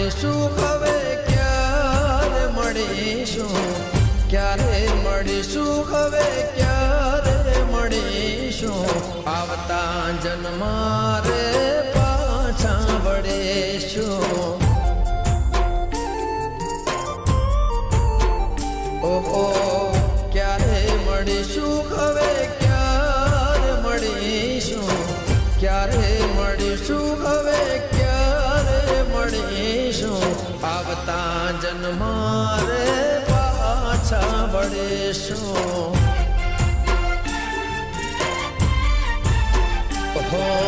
મળીશું હવે ક્યારે મળીશું ક્યારે મળીશું હવે ક્યારે મળીશું આવતા જન્મારે પાછા વળીશું ઓહો ક્યારે મળીશું હવે ક્યારે મળીશું ક્યારે મળીશું હવે ક્યારે મળીશું આવતા જન્મારે પાછા વળીશું ઓહો